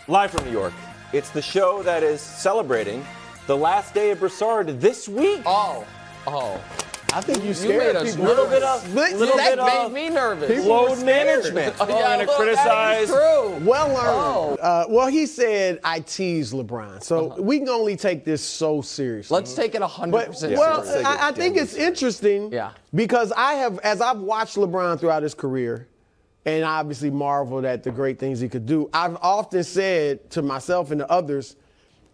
Live from New York, it's the show that is celebrating the last day of Broussard this week. Oh. I think you scared made us people. That made me nervous. Load management. Oh, yeah, I'm going to criticize. True. Well earned. Well, he said I teased LeBron, so we can only take this so seriously. Let's take it 100% seriously. Well, I think it's interesting because as I've watched LeBron throughout his career, and obviously marveled at the great things he could do, I've often said to myself and to others,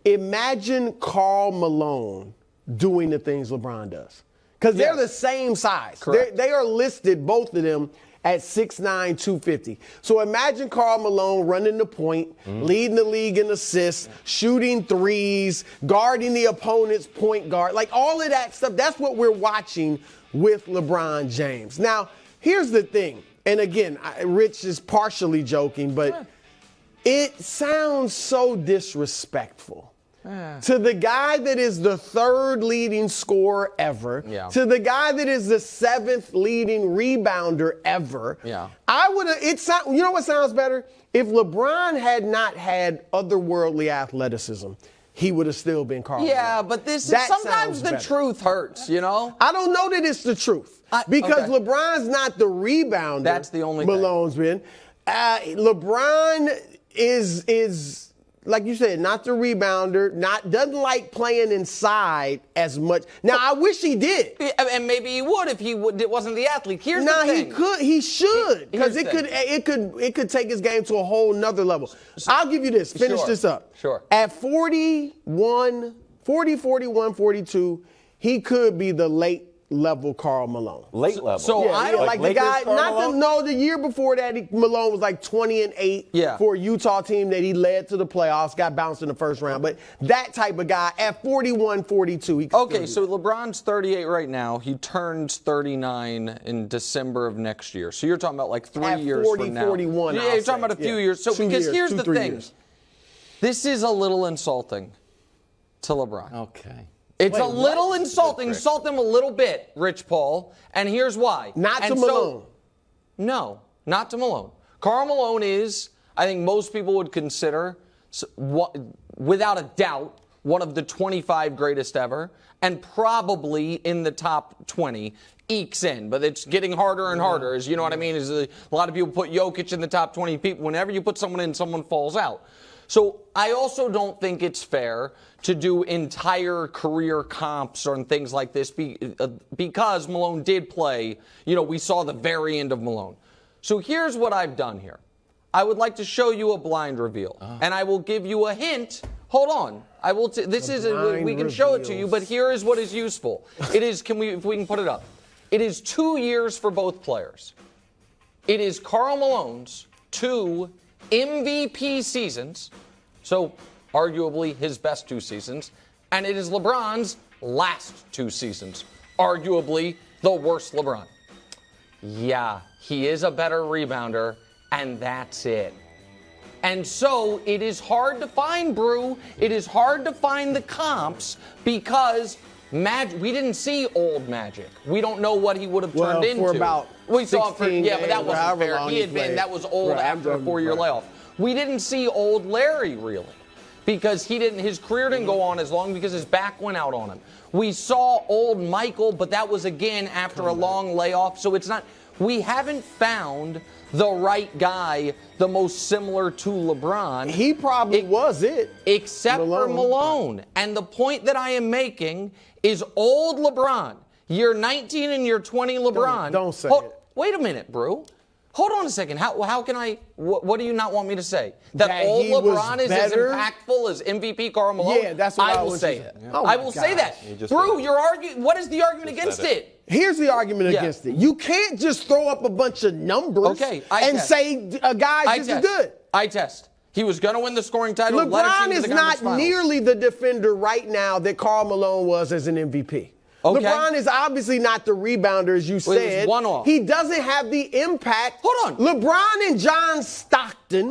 imagine Karl Malone doing the things LeBron does. Because they're the same size. They are listed, both of them, at 6'9", 250. So imagine Karl Malone running the point, leading the league in assists, shooting threes, guarding the opponent's point guard. Like all of that stuff, that's what we're watching with LeBron James. Now, here's the thing. And again, Rich is partially joking, but it sounds so disrespectful. To the guy that is the third leading scorer ever, to the guy that is the seventh leading rebounder ever, I would have, you know what sounds better? If LeBron had not had otherworldly athleticism, he would have still been Karl Malone. But sometimes the truth hurts, you know? I don't know that it's the truth. Because LeBron's not the rebounder. That's the only Malone's been. LeBron is like you said, not the rebounder, doesn't like playing inside as much. Now, I wish he did. And maybe he would if it wasn't the athlete. Here's the thing. He should, because it could take his game to a whole nother level. I'll give you this. Finish this up. Sure. At 41, 42, he could be the late level Karl Malone. Late level. So I don't like the guy. The year before that, Malone was like 20-8 for a Utah team that he led to the playoffs, got bounced in the first round. But that type of guy at 41, 42. Okay, so LeBron's 38 right now. He turns 39 in December of next year. So you're talking about like 3 years from now. 41. Yeah, you're talking about a few years. So here's the thing. This is a little insulting to LeBron. Okay. It's a little insulting. Insult him a little bit, Rich Paul. And here's why. Not to Malone. No, not to Malone. Karl Malone is, I think most people would consider, without a doubt, one of the 25 greatest ever, and probably in the top 20. Ekes in, but it's getting harder and harder. As you know what I mean? A lot of people put Jokic in the top 20 people. Whenever you put someone in, someone falls out. So I also don't think it's fair to do entire career comps or things like this because Malone did play. You know, we saw the very end of Malone. So here's what I've done here. I would like to show you a blind reveal, and I will give you a hint. Hold on. I will. We can show it to you, but here is what is useful. It is. If we can put it up. It is 2 years for both players. It is Karl Malone's 2 MVP seasons, so arguably his best 2 seasons, and it is LeBron's last 2 seasons, arguably the worst LeBron. Yeah, he is a better rebounder, and that's it. And so it is hard to find, Brew. It is hard to find the comps because we didn't see old Magic. We don't know what he would have turned into. For about we saw but that wasn't fair. That was old right, after a 4-year layoff. We didn't see old Larry really, because his career didn't go on as long because his back went out on him. We saw old Michael, but that was again after a long layoff. So we haven't found the right guy, the most similar to LeBron. He probably was it. Except for Malone. And the point that I am making is old LeBron, year 19 and year 20 LeBron. Don't say it. Wait a minute, Brew. Hold on a second. How can I? What do you not want me to say? That old LeBron is as impactful as MVP Karl Malone? Yeah, that's what I will say. I will say that. Brew, you're arguing. What is the argument against it? Here's the argument against it. You can't just throw up a bunch of numbers and say a guy's just as good. I test. He was going to win the scoring title. LeBron is not nearly the defender right now that Karl Malone was as an MVP. Okay. LeBron is obviously not the rebounder, as you said. One-off. He doesn't have the impact. Hold on. LeBron and John Stockton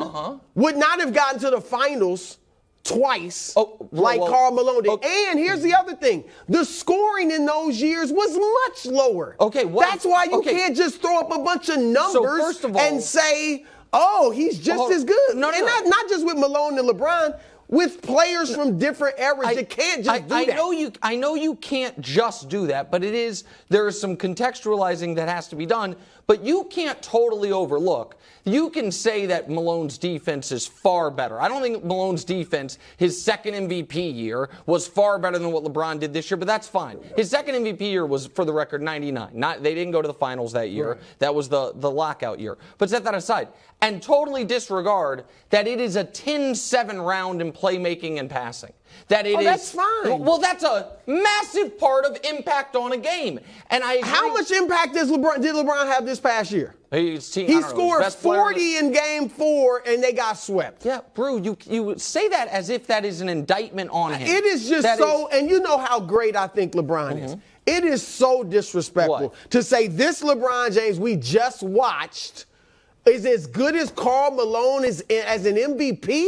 would not have gotten to the finals twice like Karl Malone did. And here's the other thing. The scoring in those years was much lower. Okay. That's why you can't just throw up a bunch of numbers and say, oh, he's just as good. No. Not just with Malone and LeBron. With players from different eras, you can't just do that. I know you can't just do that, but there is some contextualizing that has to be done, but you can't totally overlook. You can say that Malone's defense is far better. I don't think Malone's defense, his second MVP year, was far better than what LeBron did this year, but that's fine. His second MVP year was, for the record, 99. They didn't go to the finals that year. Right. That was the lockout year. But set that aside. And totally disregard that it is a 10-7 round in playmaking and passing. That's fine. Well, that's a massive part of impact on a game. And I agree. How much impact did LeBron have this past year? He scored 40 in Game 4, and they got swept. Yeah, Brew, you say that as if that is an indictment on him. It is just and you know how great I think LeBron is. It is so disrespectful to say this LeBron James we just watched is as good as Karl Malone as an MVP.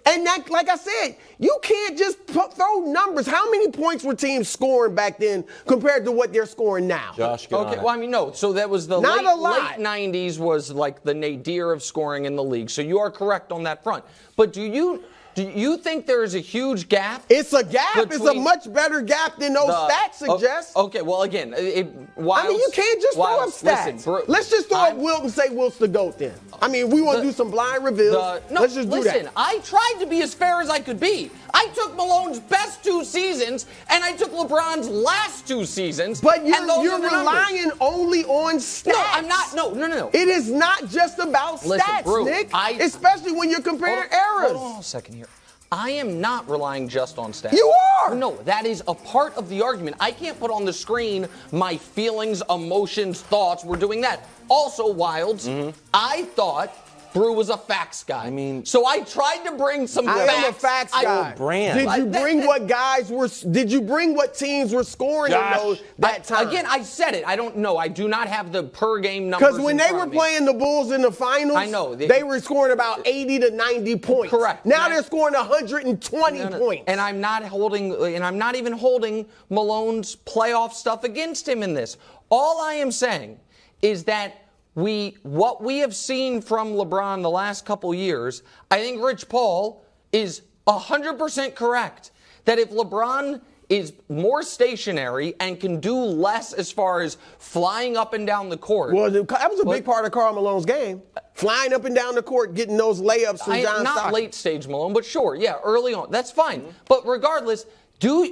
And that, like I said, you can't just throw numbers. How many points were teams scoring back then compared to what they're scoring now? Josh, well, I mean, no. So that was the late 90s was like the nadir of scoring in the league. So you are correct on that front. But do you think there is a huge gap? It's a gap. It's a much better gap than those stats suggest. Okay, well, again, you can't just throw up stats. Listen, let's just throw up Wilt and say Wilt's the GOAT then. I mean, we want to do some blind reveals. Let's just do that. Listen, I tried to be as fair as I could be. I took Malone's best 2 seasons, and I took LeBron's last 2 seasons. But you're relying only on stats. No, I'm not. No. It is not just about stats, Brew, Nick. Especially when you're comparing eras. Hold on a second here. I am not relying just on stats. You are! No, that is a part of the argument. I can't put on the screen my feelings, emotions, thoughts. We're doing that. Also, Wildes, I thought Brew was a facts guy. I mean, so I tried to bring some facts. I am a facts guy. Did you bring what guys were? Did you bring what teams were scoring in that time? Again, I said it. I don't know. I do not have the per game numbers. Because when they were playing the Bulls in the finals, I know they were scoring about 80 to 90 points. Correct. Now they're scoring 120 points. And I'm not even holding Malone's playoff stuff against him in this. All I am saying is that what we have seen from LeBron the last couple years, I think Rich Paul is 100% correct. That if LeBron is more stationary and can do less as far as flying up and down the court. Well, that was a big part of Karl Malone's game. Flying up and down the court, getting those layups from John Stockton. Not late stage Malone, but sure, yeah, early on. That's fine. But regardless, do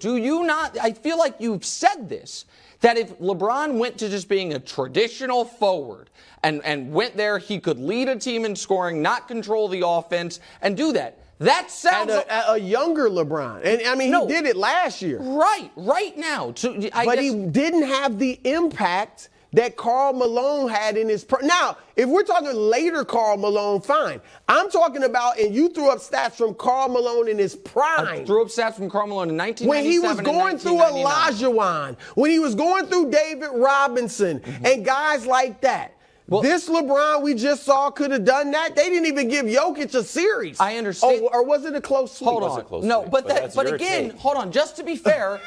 you not, I feel like you've said this, that if LeBron went to just being a traditional forward and went there, he could lead a team in scoring, not control the offense, and do that. That sounds a younger LeBron. And I mean, he did it last year. Right now. But he didn't have the impact that Karl Malone had in his now, if we're talking later Karl Malone, fine. I'm talking about, and you threw up stats from Karl Malone in his prime. I threw up stats from Karl Malone in 1997 when he was going through Olajuwon, when he was going through David Robinson, and guys like that. Well, this LeBron we just saw could have done that. They didn't even give Jokic a series. I understand. Or was it a close sweep? Hold on. No, but again, hold on. Just to be fair,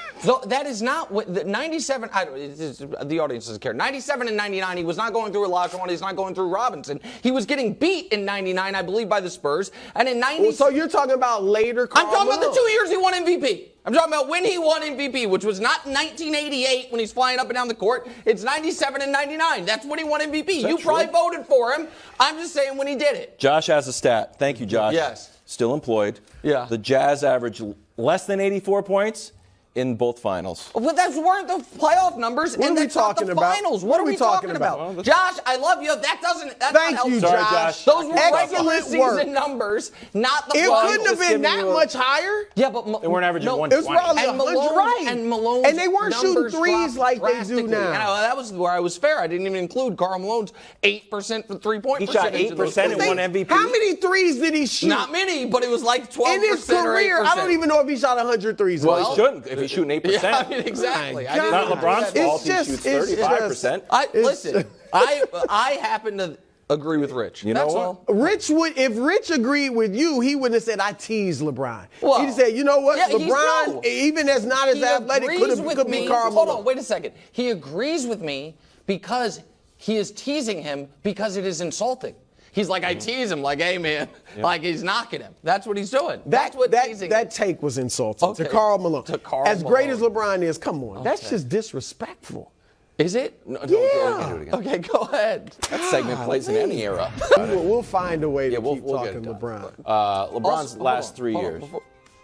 that is not what the 97. The audience doesn't care. 97 and 99, he was not going through Olajuwon. He's not going through Robinson. He was getting beat in 99, I believe, by the Spurs. And in 90. Well, so you're talking about later Karl I'm talking Malone. about the 2 years he won MVP. I'm talking about when he won MVP, which was not 1988 when he's flying up and down the court. It's 97 and 99. That's when he won MVP. You probably voted for him. I'm just saying when he did it. Josh has a stat. Thank you, Josh. Yes. Still employed. Yeah. The Jazz average less than 84 points in both finals. But those weren't the playoff numbers, and that's not the finals. What are we talking about? Well, Josh, I love you. That's Thank not you, helpful. Josh. Those were Excellent regular season numbers, not the finals. It couldn't have been that much higher. Yeah, but they weren't averaging 120. It was probably 100, right. And Malone's and they weren't shooting threes like they do now. That was where I was fair. I didn't even include Karl Malone's 8% for three-point percentage. He shot 8% and won MVP. How many threes did he shoot? Not many, but it was like 12% in his career. Or 8%. I don't even know if he shot 100 threes. Well, he shouldn't if he's shooting 8%. Yeah, I mean, exactly. It's not LeBron's fault. He shoots 35%. Listen, I happen to agree with Rich. You know That's what? all. If Rich agreed with you, he wouldn't have said, I teased LeBron. Well, he'd say, you know what, yeah, LeBron, even as not as athletic, could be Karl Malone. Hold on, wait a second. He agrees with me because he is teasing him because it is insulting. He's like, I tease him like, hey, man, like he's knocking him. That's what he's doing. That's what teasing that take was insulting to Karl Malone. As great as LeBron is, come on, that's just disrespectful. Is it? No, yeah. Do it again. Okay, go ahead. That segment plays in any era. We'll find a way to keep we'll talking LeBron. LeBron's last 3 years.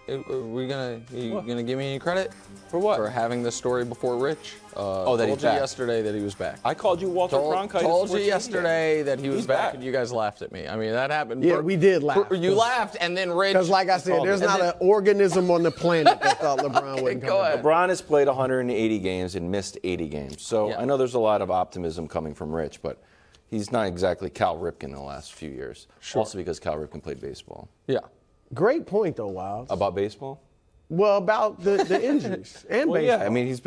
Are we gonna give me any credit For what? for having this story before Rich? That he's told you back. yesterday that he was back. I called you Walter Cronkite. Told you yesterday that he was He's back, back. and you guys laughed at me. I mean, that happened. Yeah, we did laugh. You laughed, and then Rich. Because, like I said, there's not an organism on the planet that thought LeBron wouldn't come back. LeBron has played 180 games and missed 80 games. So Yeah. I know there's a lot of optimism coming from Rich, but he's not exactly Cal Ripken in the last few years. Sure. Also because Cal Ripken played baseball. Yeah. Great point, though, Wildes. About baseball? Well, about the injuries and Well, baseball. yeah, I mean he's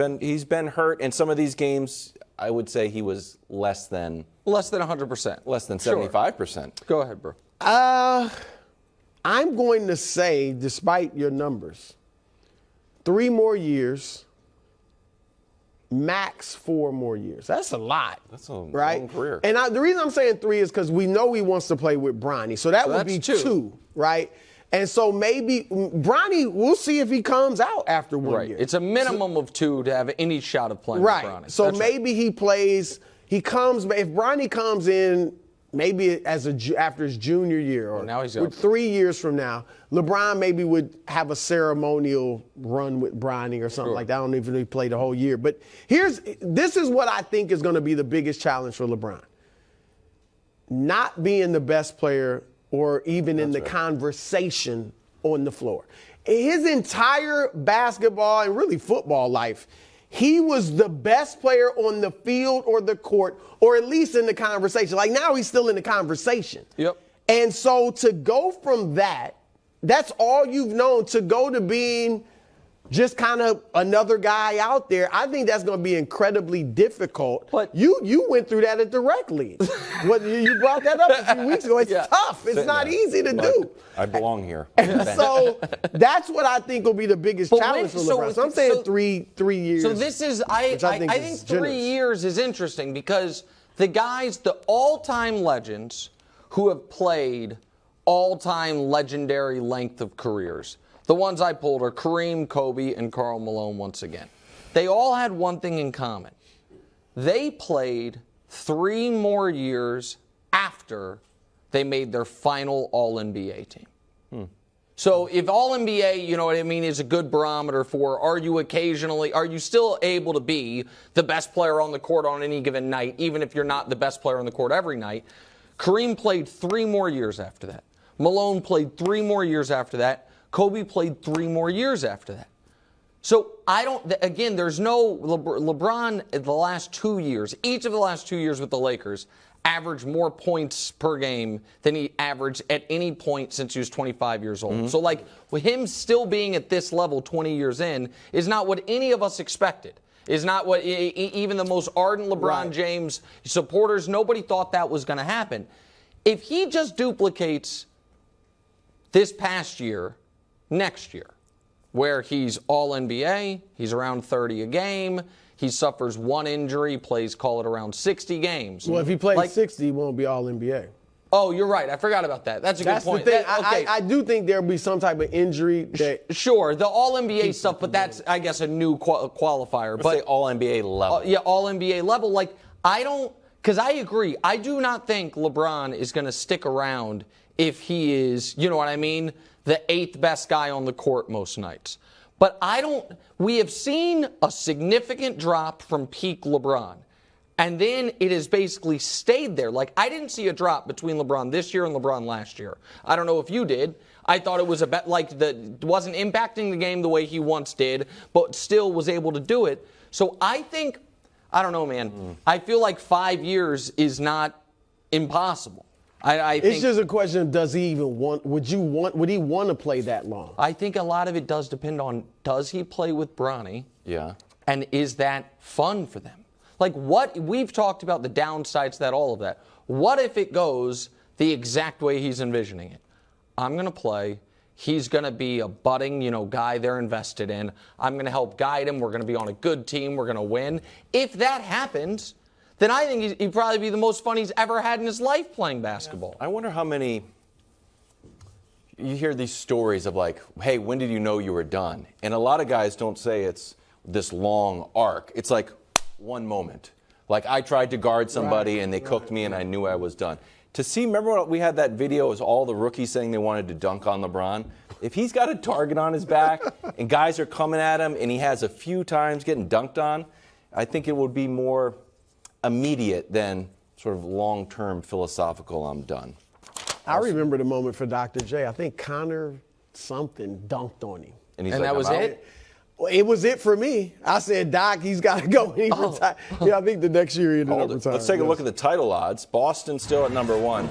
been hurt, and some of these games I would say he was less than 100%. less than 75%. Go ahead, bro. I'm going to say, despite your numbers, 3 more years, max 4 more years. That's a lot. That's a right? long career. And the reason I'm saying 3 is because we know he wants to play with Bronny. So that would be that's 2, right? And so maybe Bronny, we'll see if he comes out after 1 year. It's a minimum of 2 to have any shot of playing Right. with Bronny. So That's maybe he plays. He comes. If Bronny comes in, maybe after his junior year, or now he's with 3 years from now, LeBron maybe would have a ceremonial run with Bronny or something like that. I don't even know if he played the whole year. But this is what I think is going to be the biggest challenge for LeBron. Not being the best player or even in the conversation on the floor. His entire basketball and really football life, he was the best player on the field or the court, or at least in the conversation. Like now he's still in the conversation. Yep. And so to go from that's all you've known, to go to being just kind of another guy out there, I think that's going to be incredibly difficult. But you went through that at the rec league. You brought that up a few weeks ago. It's tough. It's not easy to do. I belong here. So that's what I think will be the biggest challenge for LeBron. So I'm saying three years. So this is, I think 3 years is interesting because the guys, the all-time legends who have played all-time legendary length of careers, the ones I pulled are Kareem, Kobe, and Karl Malone once again. They all had one thing in common. They played 3 more years after they made their final All-NBA team. So if All-NBA, you know what I mean, is a good barometer for are you still able to be the best player on the court on any given night, even if you're not the best player on the court every night. Kareem played 3 more years after that. Malone played 3 more years after that. Kobe played 3 more years after that. So there's no LeBron in the last 2 years, each of the last 2 years with the Lakers, averaged more points per game than he averaged at any point since he was 25 years old. Mm-hmm. So with him still being at this level 20 years in is not what any of us expected. Is not what even the most ardent LeBron James supporters, nobody thought that was going to happen. If he just duplicates this past year, next year, where he's All-NBA, he's around 30 a game, he suffers 1 injury, plays, call it around 60 games. Well, if he plays 60, he won't be All-NBA. Oh, you're right. I forgot about that. That's a good point. The thing. I do think there'll be some type of injury. Sure, the All-NBA stuff, but that's, I guess, a new qualifier. But All-NBA level. All-NBA level. Because I agree. I do not think LeBron is going to stick around if he is, you know what I mean, the 8th best guy on the court most nights. But we have seen a significant drop from peak LeBron. And then it has basically stayed there. I didn't see a drop between LeBron this year and LeBron last year. I don't know if you did. I thought it was wasn't impacting the game the way he once did, but still was able to do it. So I don't know, man. I feel like 5 years is not impossible. I think it's just a question of does he even want? Would he want to play that long? I think a lot of it does depend on does he play with Bronny? Yeah. And is that fun for them? We've talked about the downsides to that, all of that. What if it goes the exact way he's envisioning it? I'm going to play. He's going to be a budding, guy they're invested in. I'm going to help guide him. We're going to be on a good team. We're going to win. If that happens, then I think he'd probably be the most fun he's ever had in his life playing basketball. I wonder how many. You hear these stories of like, hey, when did you know you were done? And a lot of guys don't say it's this long arc. It's like one moment. Like I tried to guard somebody and they cooked me and I knew I was done. To see, remember when we had that video, it was all the rookies saying they wanted to dunk on LeBron? If he's got a target on his back and guys are coming at him and he has a few times getting dunked on, I think it would be more immediate than sort of long-term philosophical, I'm done. I remember the moment for Dr. J. I think Connor something dunked on him. And he's and like, that was I'm out. it? Well, it was it for me. I said, Doc, he's got to go. And he retired. Yeah, I think the next year he ended up retiring. Let's take a look at the title odds. Boston still at number 1.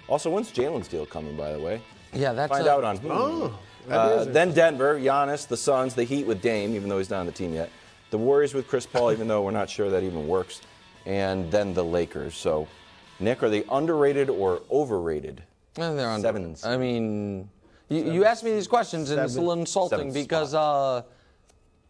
Also, when's Jalen's deal coming, by the way? Yeah, that's Find out on who. Then Denver, Giannis, the Suns, the Heat with Dame, even though he's not on the team yet. The Warriors with Chris Paul, even though we're not sure that even works. And then the Lakers. So, Nick, are they underrated or overrated? They're under. Sevens. I mean, you asked me these questions, and it's a little insulting because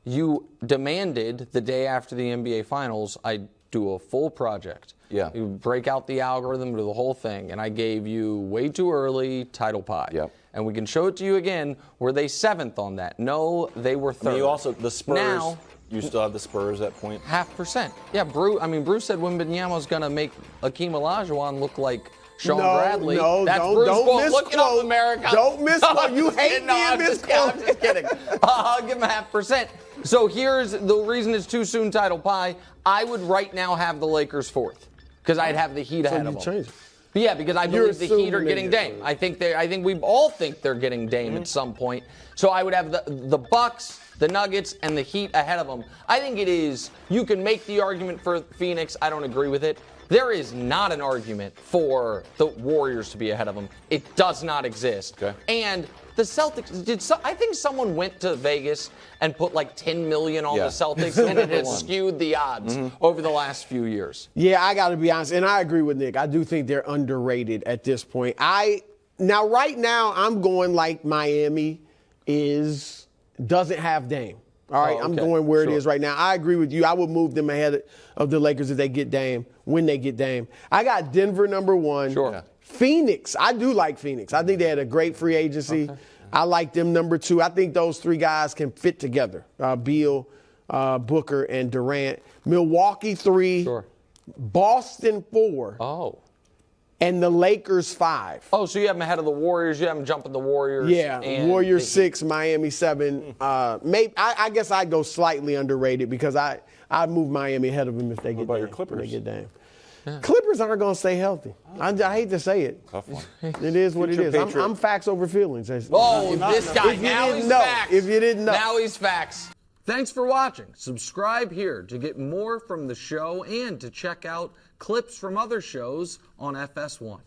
you demanded the day after the NBA Finals I do a full project. Yeah. You break out the algorithm, do the whole thing, and I gave you way too early title pie. Yep. And we can show it to you again. Were they 7th on that? No, they were 3rd. I mean, you also, the Spurs, now, you still have the Spurs at point? 0.5%. Yeah, Bruce said Wembanyama's going to make Akeem Olajuwon look like Sean Bradley. No, that's don't, Bruce don't quote. misquote. Look it up, America. Don't misquote. You hate me and misquote. I'm just kidding. I'll give him 0.5%. So here's the reason it's too soon title pie. I would right now have the Lakers 4th because I'd have the Heat ahead of them. Change it. But yeah, because I believe the Heat are getting Dame. I think we all think they're getting Dame at some point. So I would have the Bucks, the Nuggets, and the Heat ahead of them. I think it is. You can make the argument for Phoenix. I don't agree with it. There is not an argument for the Warriors to be ahead of them. It does not exist. Okay. And the Celtics, I think someone went to Vegas and put like $10 million on the Celtics, and it has skewed the odds over the last few years. Yeah, I got to be honest, and I agree with Nick. I do think they're underrated at this point. Right now, I'm going like Miami doesn't have Dame. All right, I'm going where it is right now. I agree with you. I would move them ahead of the Lakers if they get Dame, when they get Dame. I got Denver number 1. Sure. Yeah. Phoenix, I do like Phoenix. I think they had a great free agency. Okay. I like them number 2. I think those 3 guys can fit together, Beal, Booker, and Durant. Milwaukee 3. Sure. Boston 4. Oh. And the Lakers 5. Oh, so you have them ahead of the Warriors. You have them jumping the Warriors. Yeah, Warriors 6, Miami 7. Maybe I guess I'd go slightly underrated because I'd move Miami ahead of them if they get. What about Dame, your Clippers? If they get Dame. Yeah. Clippers aren't going to stay healthy. I hate to say it. Tough one. It is what it is. I'm facts over feelings. Oh, this guy. Now he's facts. If you didn't know. Now he's facts. Thanks for watching. Subscribe here to get more from the show and to check out clips from other shows on FS1.